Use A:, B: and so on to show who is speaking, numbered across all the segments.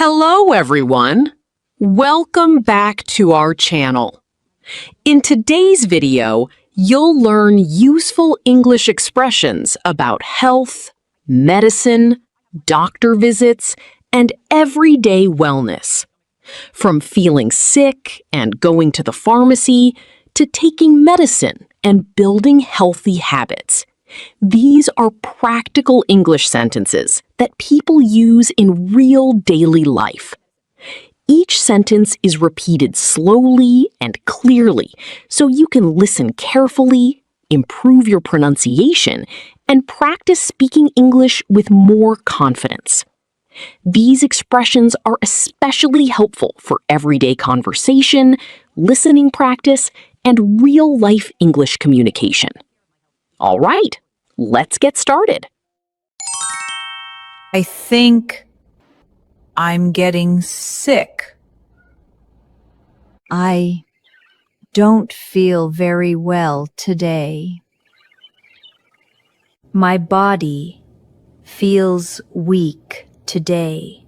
A: Hello, everyone. Welcome back to our channel. In today's video, you'll learn useful English expressions about health, medicine, doctor visits, and everyday wellness. From feeling sick and going to the pharmacy to taking medicine and building healthy habits. These are practical English sentences that people use in real daily life. Each sentence is repeated slowly and clearly so you can listen carefully, improve your pronunciation, and practice speaking English with more confidence. These expressions are especially helpful for everyday conversation, listening practice, and real-life English communication. All right, let's get started.
B: I think I'm getting sick. I don't feel very well today. My body feels weak today.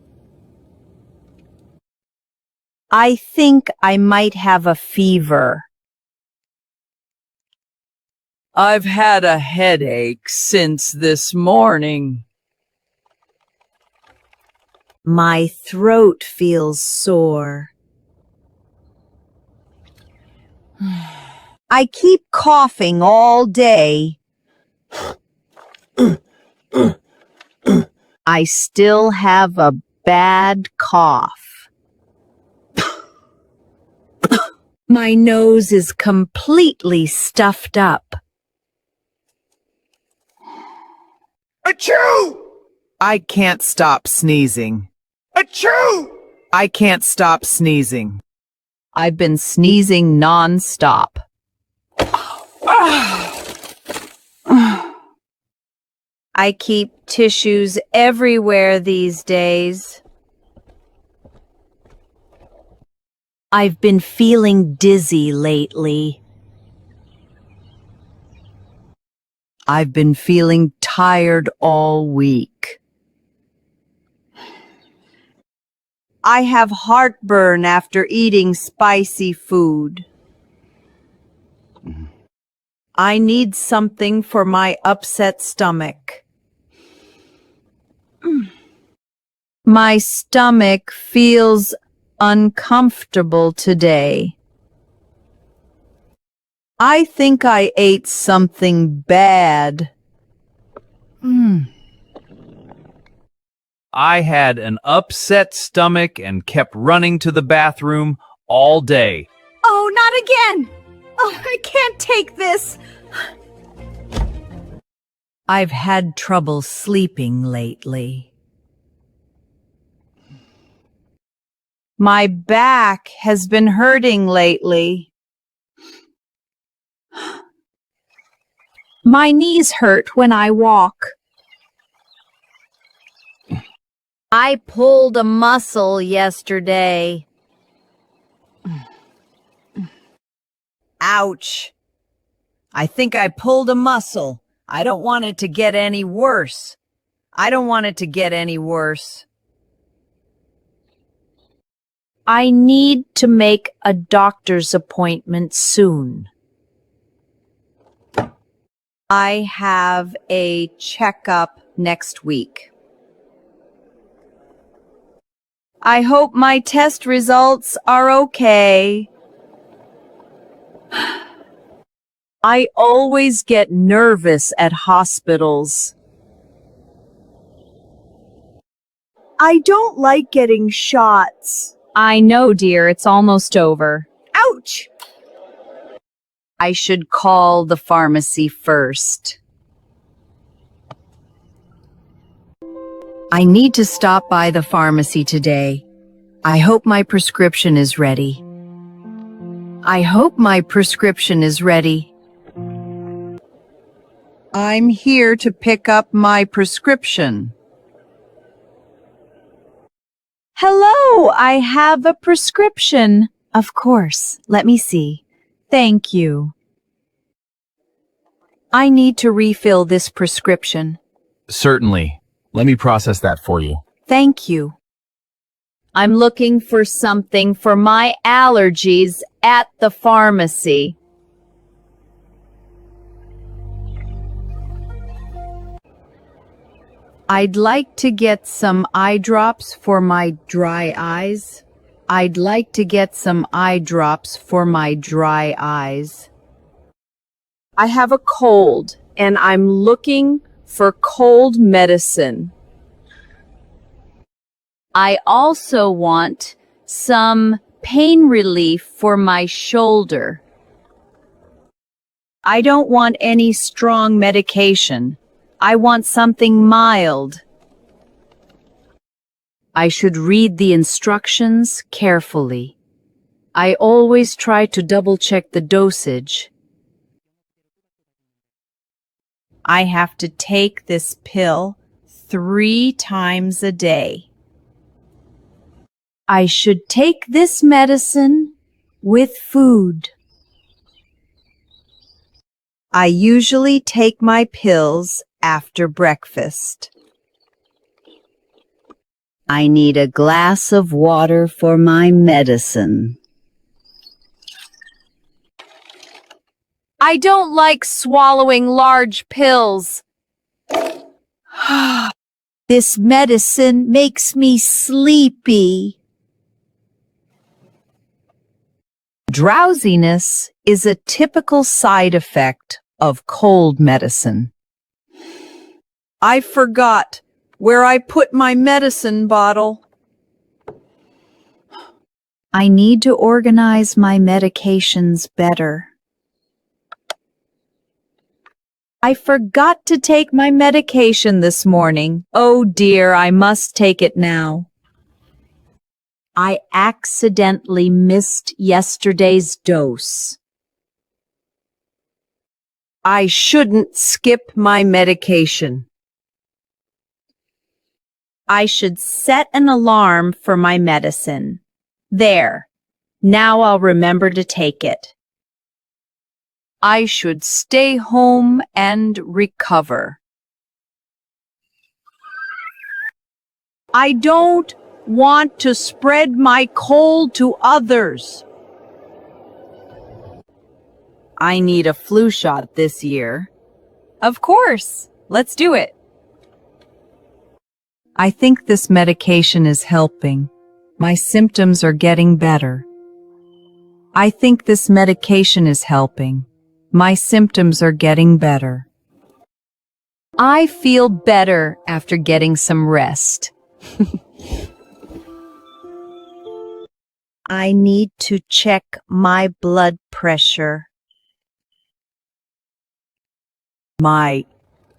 B: I think I might have a fever.
C: I've had a headache since this morning.
B: My throat feels sore. I keep coughing all day. I still have a bad cough. My nose is completely stuffed up.
C: Achoo! I can't stop sneezing. Achoo! I can't stop sneezing.
B: I've been sneezing non-stop. I keep tissues everywhere these days. I've been feeling dizzy lately. I've been feeling tired all week. I have heartburn after eating spicy food. I need something for my upset stomach. My stomach feels uncomfortable today. I think I ate something bad.
D: I had an upset stomach and kept running to the bathroom all day.
B: Oh, not again! Oh, I can't take this! I've had trouble sleeping lately. My back has been hurting lately. My knees hurt when I walk. I pulled a muscle yesterday. Ouch. I think I pulled a muscle. I don't want it to get any worse. I need to make a doctor's appointment soon. I have a checkup next week. I hope my test results are okay. I always get nervous at hospitals. I don't like getting shots.
E: I know, dear, it's almost over.
B: Ouch! I should call the pharmacy first. I need to stop by the pharmacy today. I hope my prescription is ready. I'm here to pick up my prescription. Hello, I have a prescription. Of course, let me see. Thank you. I need to refill this prescription.
D: Certainly. Let me process that for you.
B: Thank you.
E: I'm looking for something for my allergies at the pharmacy.
B: I'd like to get some eye drops for my dry eyes. I'd like to get some eye drops for my dry eyes.
A: I have a cold and I'm looking for cold medicine.
E: I also want some pain relief for my shoulder.
B: I don't want any strong medication. I want something mild. I should read the instructions carefully. I always try to double-check the dosage. I have to take this pill 3 times a day. I should take this medicine with food. I usually take my pills after breakfast. I need a glass of water for my medicine.
E: I don't like swallowing large pills.
B: This medicine makes me sleepy. Drowsiness is a typical side effect of cold medicine. I forgot where I put my medicine bottle. I need to organize my medications better. I forgot to take my medication this morning. Oh dear, I must take it now. I accidentally missed yesterday's dose. I shouldn't skip my medication. I should set an alarm for my medicine. There. Now I'll remember to take it. I should stay home and recover. I don't want to spread my cold to others. I need a flu shot this year. Of course. Let's do it. I think this medication is helping. My symptoms are getting better. I think this medication is helping. My symptoms are getting better. I feel better after getting some rest. I need to check my blood pressure. My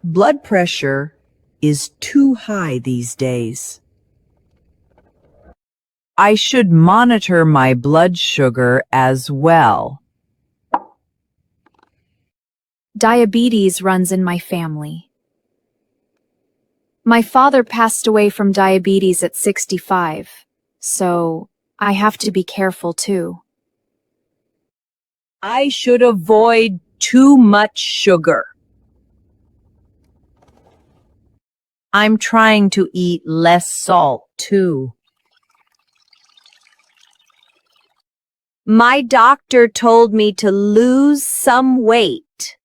B: blood pressure is too high these days. I should monitor my blood sugar as well.
F: Diabetes runs in my family. My father passed away from diabetes at 65, so I have to be careful too.
B: I should avoid too much sugar. I'm trying to eat less salt too. My doctor told me to lose some weight.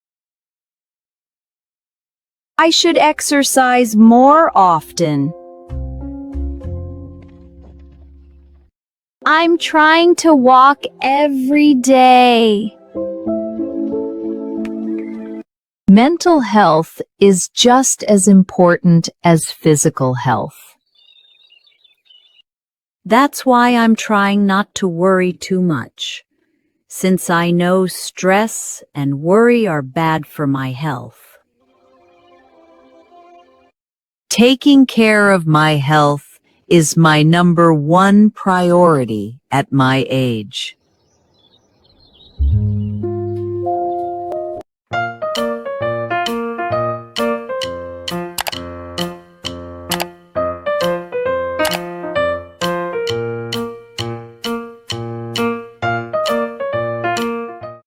B: I should exercise more often. I'm trying to walk every day. Mental health is just as important as physical health. That's why I'm trying not to worry too much, since I know stress and worry are bad for my health. Taking care of my health is my #1 priority at my age.